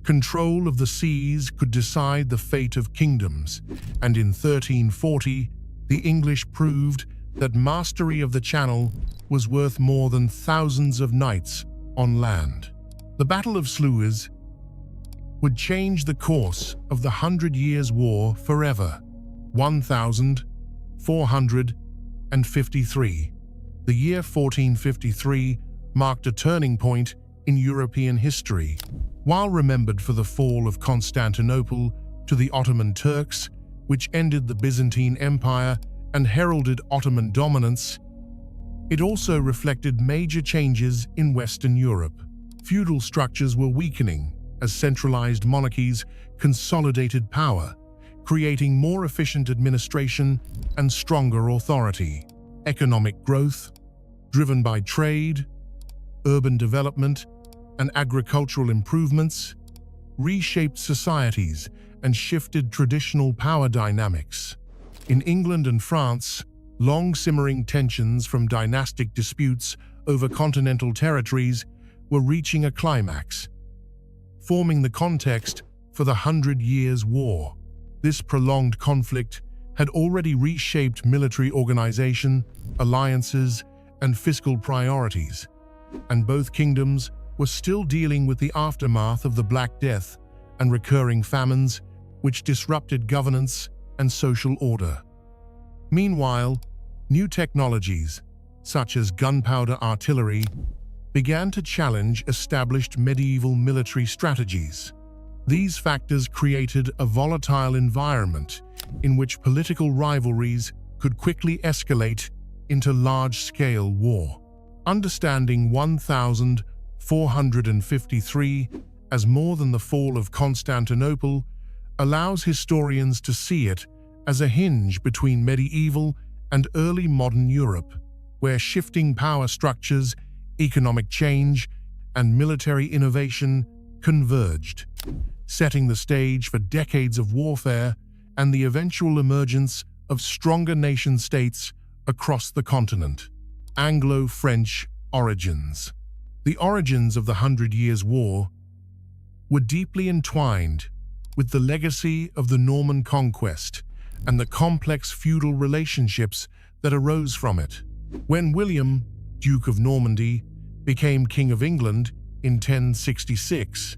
Control of the seas could decide the fate of kingdoms, and in 1340, the English proved that mastery of the Channel was worth more than thousands of knights on land. The Battle of Sluys would change the course of the 100 Years' War forever. 1453. The year 1453 marked a turning point in European history. While remembered for the fall of Constantinople to the Ottoman Turks, which ended the Byzantine Empire and heralded Ottoman dominance, it also reflected major changes in Western Europe. Feudal structures were weakening as centralized monarchies consolidated power, creating more efficient administration and stronger authority. Economic growth, driven by trade, urban development, and agricultural improvements, reshaped societies and shifted traditional power dynamics. In England and France, long-simmering tensions from dynastic disputes over continental territories were reaching a climax, forming the context for the 100 Years' War. This prolonged conflict had already reshaped military organization, alliances, and fiscal priorities, and both kingdoms were still dealing with the aftermath of the Black Death and recurring famines, which disrupted governance and social order. Meanwhile, new technologies, such as gunpowder artillery, began to challenge established medieval military strategies. These factors created a volatile environment in which political rivalries could quickly escalate into large-scale war. Understanding 1453 as more than the fall of Constantinople allows historians to see it as a hinge between medieval and early modern Europe, where shifting power structures, economic change, and military innovation converged, setting the stage for decades of warfare and the eventual emergence of stronger nation-states across the continent. Anglo-French origins. The origins of the 100 Years' War were deeply entwined with the legacy of the Norman conquest and the complex feudal relationships that arose from it. When William, Duke of Normandy, became King of England in 1066,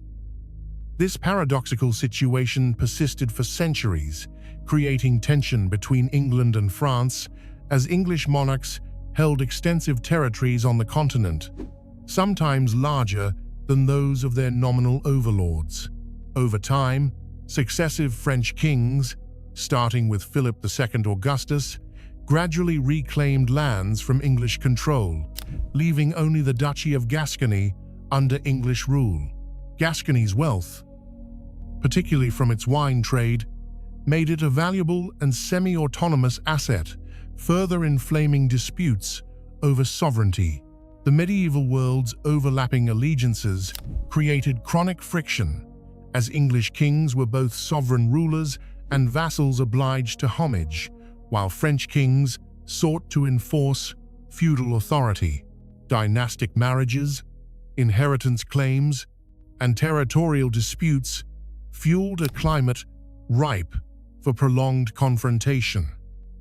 this paradoxical situation persisted for centuries, creating tension between England and France as English monarchs held extensive territories on the continent, sometimes larger than those of their nominal overlords. Over time, successive French kings, starting with Philip II Augustus, gradually reclaimed lands from English control, leaving only the Duchy of Gascony under English rule. Gascony's wealth, particularly from its wine trade, made it a valuable and semi-autonomous asset, further inflaming disputes over sovereignty. The medieval world's overlapping allegiances created chronic friction, as English kings were both sovereign rulers and vassals obliged to homage, while French kings sought to enforce feudal authority. Dynastic marriages, inheritance claims, and territorial disputes fueled a climate ripe for prolonged confrontation.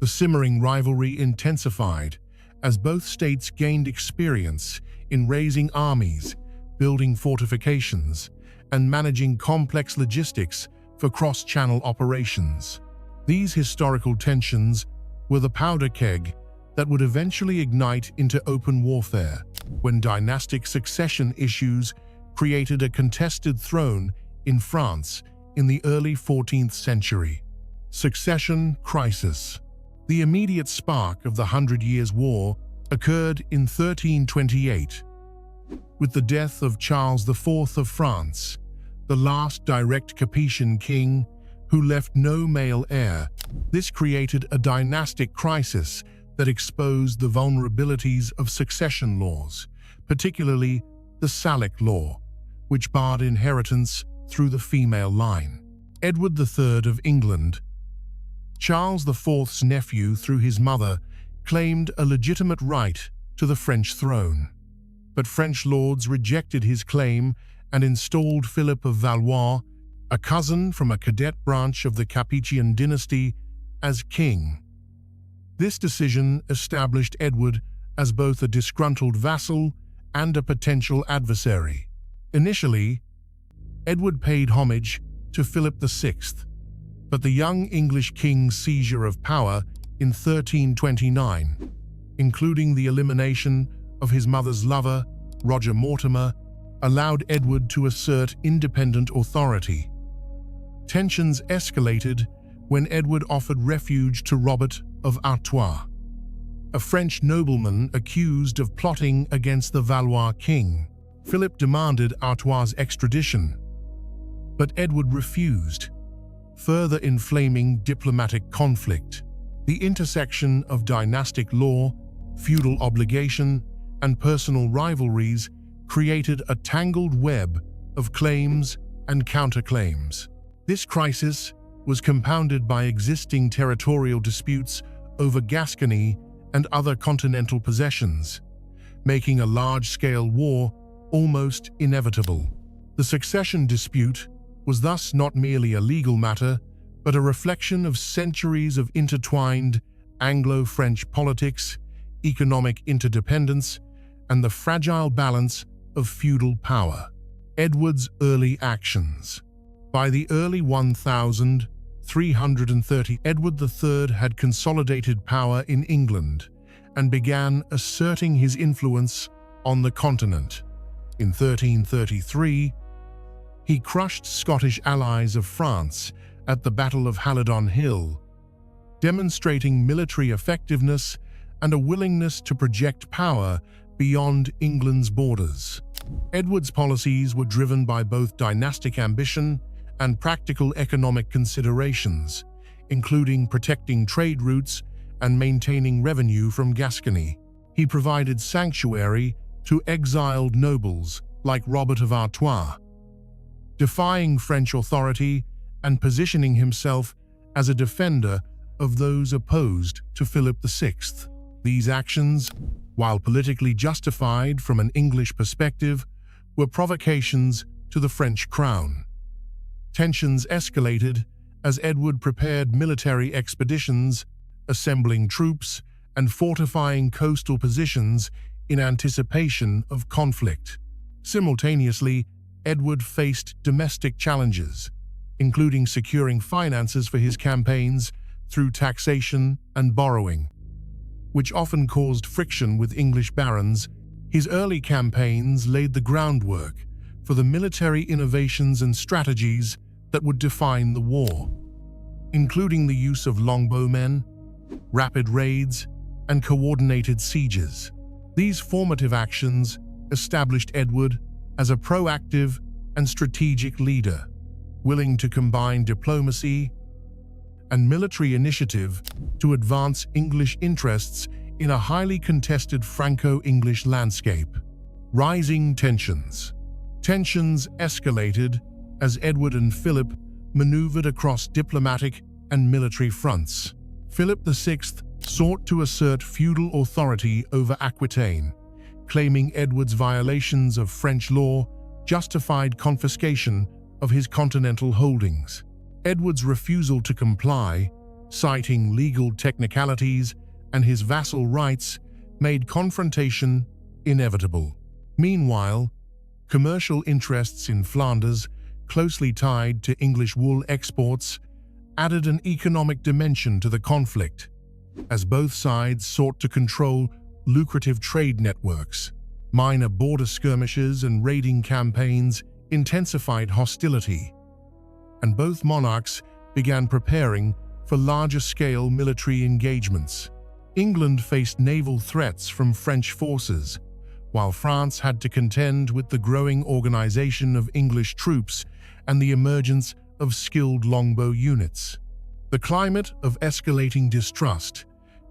The simmering rivalry intensified as both states gained experience in raising armies, building fortifications, and managing complex logistics for cross-channel operations. These historical tensions were the powder keg that would eventually ignite into open warfare when dynastic succession issues created a contested throne in France in the early 14th century. Succession crisis. The immediate spark of the 100 Years' War occurred in 1328, with the death of Charles IV of France, the last direct Capetian king who left no male heir. This created a dynastic crisis that exposed the vulnerabilities of succession laws, particularly the Salic law, which barred inheritance through the female line. Edward III of England, Charles IV's nephew through his mother, claimed a legitimate right to the French throne. But French lords rejected his claim and installed Philip of Valois, a cousin from a cadet branch of the Capetian dynasty, as king. This decision established Edward as both a disgruntled vassal and a potential adversary. Initially, Edward paid homage to Philip VI, but the young English king's seizure of power in 1329, including the elimination of his mother's lover, Roger Mortimer, allowed Edward to assert independent authority. Tensions escalated when Edward offered refuge to Robert of Artois, a French nobleman accused of plotting against the Valois king. Philip demanded Artois' extradition, but Edward refused, further inflaming diplomatic conflict. The intersection of dynastic law, feudal obligation, and personal rivalries created a tangled web of claims and counterclaims. This crisis was compounded by existing territorial disputes over Gascony and other continental possessions, making a large-scale war almost inevitable. The succession dispute was thus not merely a legal matter, but a reflection of centuries of intertwined Anglo-French politics, economic interdependence, and the fragile balance of feudal power. Edward's early actions. By the early 1330, Edward III had consolidated power in England and began asserting his influence on the continent. In 1333, he crushed Scottish allies of France at the Battle of Halidon Hill, demonstrating military effectiveness and a willingness to project power beyond England's borders. Edward's policies were driven by both dynastic ambition and practical economic considerations, including protecting trade routes and maintaining revenue from Gascony. He provided sanctuary to exiled nobles like Robert of Artois, defying French authority and positioning himself as a defender of those opposed to Philip VI. These actions, while politically justified from an English perspective, were provocations to the French crown. Tensions escalated as Edward prepared military expeditions, assembling troops and fortifying coastal positions in anticipation of conflict. Simultaneously, Edward faced domestic challenges, including securing finances for his campaigns through taxation and borrowing, which often caused friction with English barons. His early campaigns laid the groundwork for the military innovations and strategies that would define the war, including the use of longbowmen, rapid raids, and coordinated sieges. These formative actions established Edward as a proactive and strategic leader, willing to combine diplomacy and military initiative to advance English interests in a highly contested Franco-English landscape. Rising tensions. Tensions escalated as Edward and Philip maneuvered across diplomatic and military fronts. Philip VI sought to assert feudal authority over Aquitaine, claiming Edward's violations of French law justified confiscation of his continental holdings. Edward's refusal to comply, citing legal technicalities and his vassal rights, made confrontation inevitable. Meanwhile, commercial interests in Flanders, closely tied to English wool exports, added an economic dimension to the conflict, as both sides sought to control lucrative trade networks. Minor border skirmishes and raiding campaigns intensified hostility, and both monarchs began preparing for larger-scale military engagements. England faced naval threats from French forces, while France had to contend with the growing organization of English troops and the emergence of skilled longbow units. The climate of escalating distrust,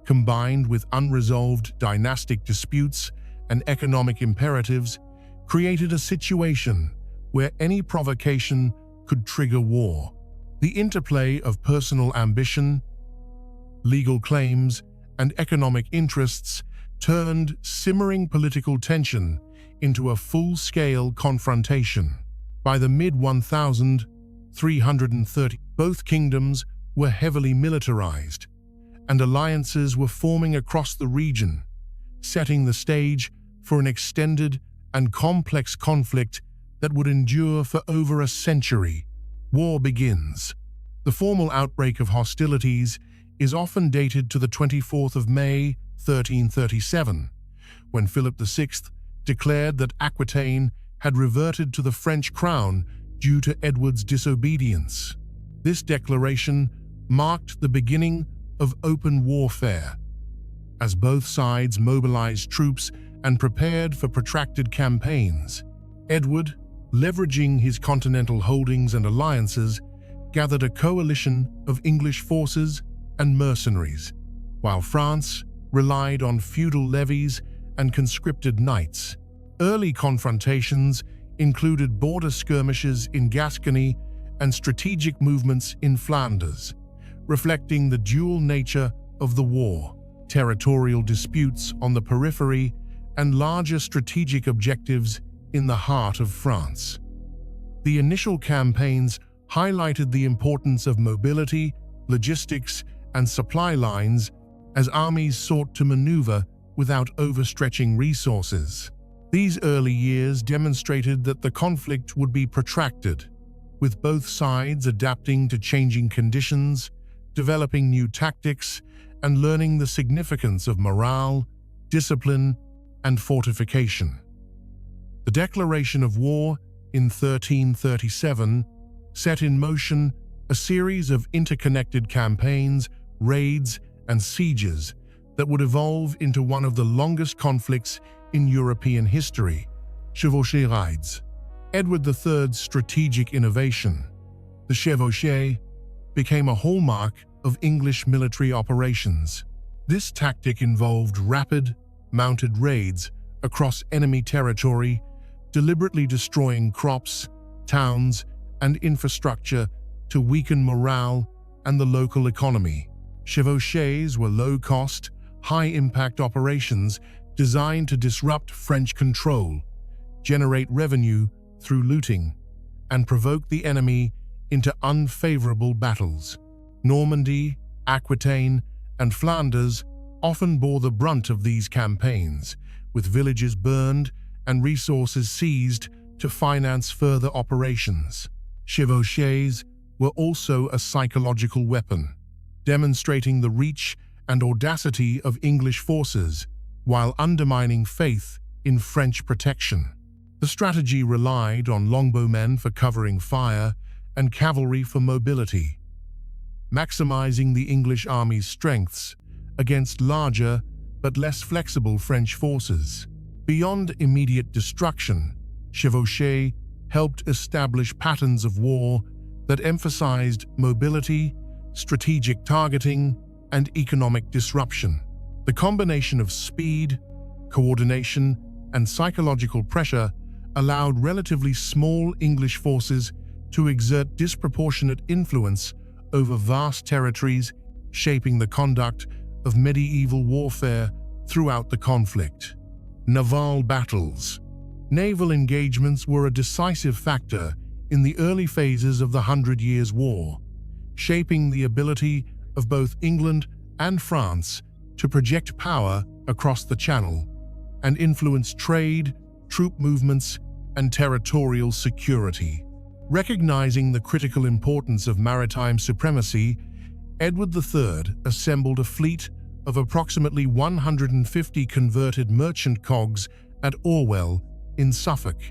combined with unresolved dynastic disputes and economic imperatives, created a situation where any provocation could trigger war. The interplay of personal ambition, legal claims, and economic interests turned simmering political tension into a full-scale confrontation. By the mid-1330s, both kingdoms were heavily militarized, and alliances were forming across the region, setting the stage for an extended and complex conflict that would endure for over a century. War begins. The formal outbreak of hostilities is often dated to the 24th of May, 1337, when Philip VI declared that Aquitaine had reverted to the French crown due to Edward's disobedience. This declaration marked the beginning of open warfare, as both sides mobilized troops and prepared for protracted campaigns. Edward, leveraging his continental holdings and alliances, gathered a coalition of English forces and mercenaries, while France relied on feudal levies and conscripted knights. Early confrontations included border skirmishes in Gascony and strategic movements in Flanders, reflecting the dual nature of the war: territorial disputes on the periphery and larger strategic objectives in the heart of France. The initial campaigns highlighted the importance of mobility, logistics, and supply lines as armies sought to maneuver without overstretching resources. These early years demonstrated that the conflict would be protracted, with both sides adapting to changing conditions, developing new tactics, and learning the significance of morale, discipline, and fortification. The declaration of war in 1337 set in motion a series of interconnected campaigns, raids, and sieges that would evolve into one of the longest conflicts in European history: chevauchée raids. Edward III's strategic innovation, the chevauchée, became a hallmark of English military operations. This tactic involved rapid, mounted raids across enemy territory, deliberately destroying crops, towns, and infrastructure to weaken morale and the local economy. Chevauchées were low-cost, high-impact operations designed to disrupt French control, generate revenue through looting, and provoke the enemy into unfavorable battles. Normandy, Aquitaine, and Flanders often bore the brunt of these campaigns, with villages burned and resources seized to finance further operations. Chevauchées were also a psychological weapon, demonstrating the reach and audacity of English forces while undermining faith in French protection. The strategy relied on longbowmen for covering fire and cavalry for mobility, maximizing the English army's strengths against larger but less flexible French forces. Beyond immediate destruction, chevauchée helped establish patterns of war that emphasized mobility, strategic targeting, and economic disruption. The combination of speed, coordination, and psychological pressure allowed relatively small English forces to exert disproportionate influence over vast territories, shaping the conduct of medieval warfare throughout the conflict. Naval battles. Naval engagements were a decisive factor in the early phases of the 100 Years' War, shaping the ability of both England and France to project power across the Channel and influence trade, troop movements, and territorial security. Recognizing the critical importance of maritime supremacy, Edward III assembled a fleet of approximately 150 converted merchant cogs at Orwell in Suffolk,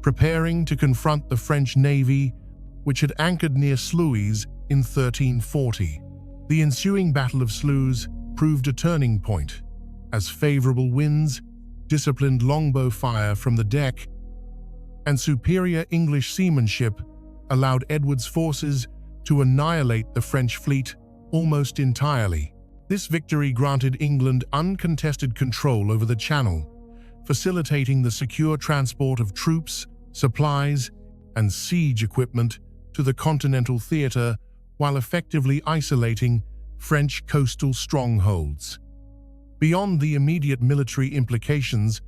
preparing to confront the French navy, which had anchored near Sluys in 1340. The ensuing Battle of Sluys proved a turning point, as favorable winds, disciplined longbow fire from the deck, and superior English seamanship allowed Edward's forces to annihilate the French fleet almost entirely. This victory granted England uncontested control over the Channel, facilitating the secure transport of troops, supplies, and siege equipment to the continental theater while effectively isolating French coastal strongholds. Beyond the immediate military implications,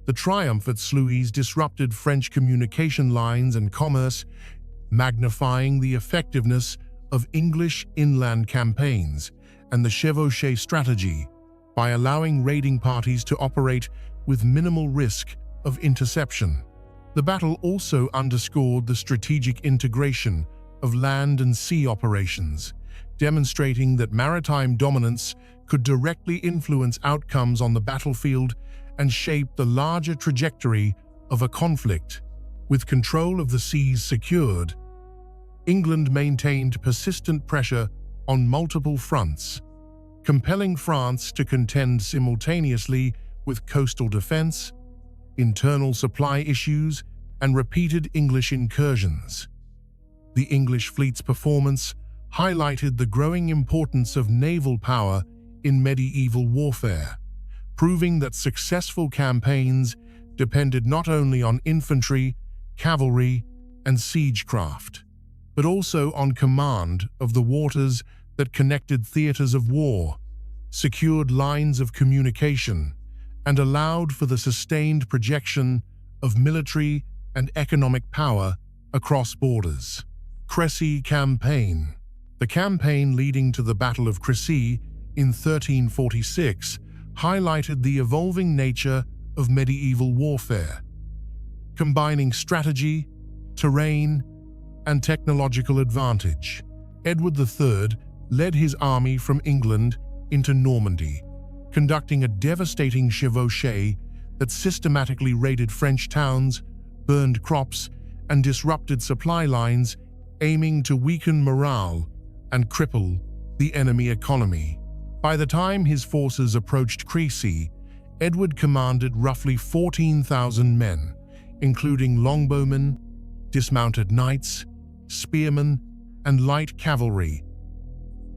The triumph at Sluys disrupted French communication lines and commerce, magnifying the effectiveness of English inland campaigns and the chevauchée strategy by allowing raiding parties to operate with minimal risk of interception. The battle also underscored the strategic integration of land and sea operations, demonstrating that maritime dominance could directly influence outcomes on the battlefield and shape the larger trajectory of a conflict. With control of the seas secured, England maintained persistent pressure on multiple fronts, compelling France to contend simultaneously with coastal defense, internal supply issues, and repeated English incursions. The English fleet's performance highlighted the growing importance of naval power in medieval warfare, proving that successful campaigns depended not only on infantry, cavalry, and siegecraft, but also on command of the waters that connected theaters of war, secured lines of communication, and allowed for the sustained projection of military and economic power across borders. Crecy Campaign. The campaign leading to the Battle of Crécy in 1346 highlighted the evolving nature of medieval warfare, combining strategy, terrain, and technological advantage. Edward III led his army from England into Normandy, conducting a devastating chevauchée that systematically raided French towns, burned crops, and disrupted supply lines, aiming to weaken morale and cripple the enemy economy. By the time his forces approached Crecy, Edward commanded roughly 14,000 men, including longbowmen, dismounted knights, spearmen, and light cavalry,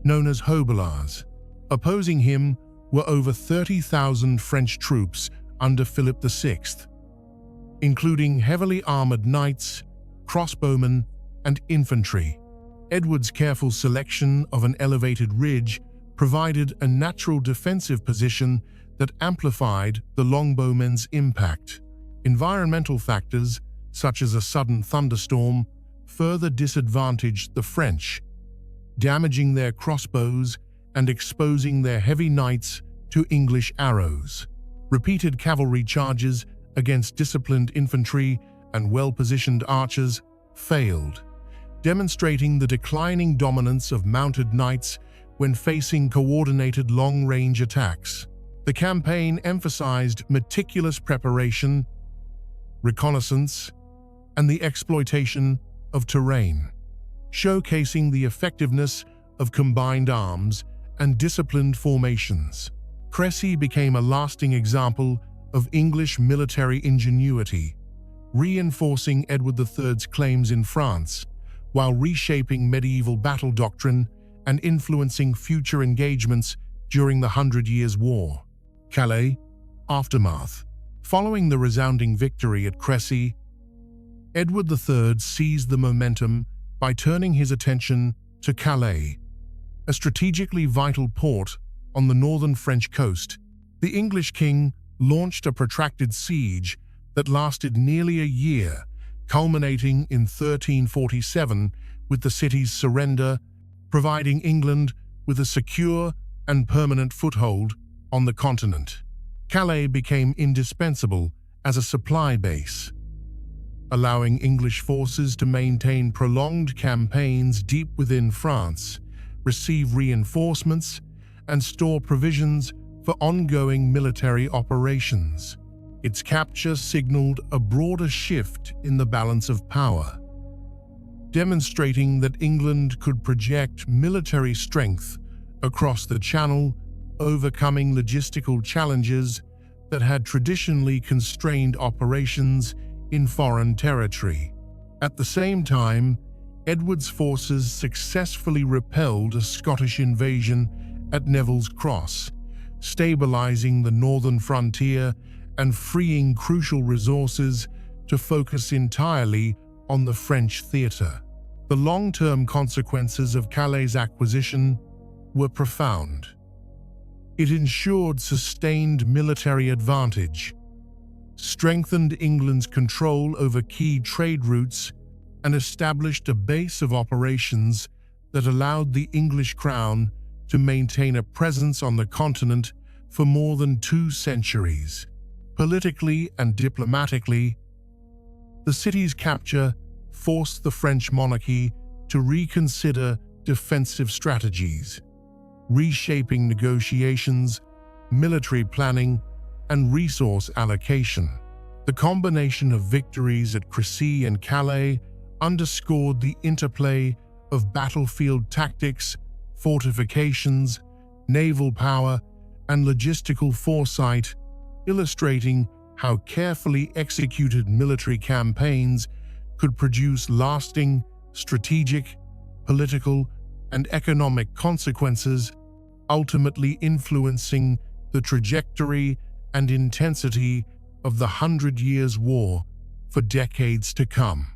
known as hobelars. Opposing him were over 30,000 French troops under Philip VI, including heavily armored knights, crossbowmen, and infantry. Edward's careful selection of an elevated ridge provided a natural defensive position that amplified the longbowmen's impact. Environmental factors, such as a sudden thunderstorm, further disadvantaged the French, damaging their crossbows and exposing their heavy knights to English arrows. Repeated cavalry charges against disciplined infantry and well-positioned archers failed, demonstrating the declining dominance of mounted knights when facing coordinated long-range attacks. The campaign emphasized meticulous preparation, reconnaissance, and the exploitation of terrain, showcasing the effectiveness of combined arms and disciplined formations. Crecy became a lasting example of English military ingenuity, reinforcing Edward III's claims in France, while reshaping medieval battle doctrine and influencing future engagements during the 100 Years' War. Calais. Aftermath. Following the resounding victory at Crecy, Edward III seized the momentum by turning his attention to Calais, a strategically vital port on the northern French coast. The English king launched a protracted siege that lasted nearly a year, culminating in 1347 with the city's surrender, providing England with a secure and permanent foothold on the continent. Calais became indispensable as a supply base, allowing English forces to maintain prolonged campaigns deep within France, receive reinforcements, and store provisions for ongoing military operations. Its capture signaled a broader shift in the balance of power, demonstrating that England could project military strength across the Channel, overcoming logistical challenges that had traditionally constrained operations in foreign territory. At the same time, Edward's forces successfully repelled a Scottish invasion at Neville's Cross, stabilizing the northern frontier and freeing crucial resources to focus entirely on the French theater. The long-term consequences of Calais' acquisition were profound. It ensured sustained military advantage, strengthened England's control over key trade routes, and established a base of operations that allowed the English crown to maintain a presence on the continent for more than 2 centuries. Politically and diplomatically, the city's capture forced the French monarchy to reconsider defensive strategies, reshaping negotiations, military planning, and resource allocation. The combination of victories at Crecy and Calais underscored the interplay of battlefield tactics, fortifications, naval power, and logistical foresight, illustrating how carefully executed military campaigns could produce lasting, strategic, political, and economic consequences, ultimately influencing the trajectory and intensity of the 100 Years' War for decades to come.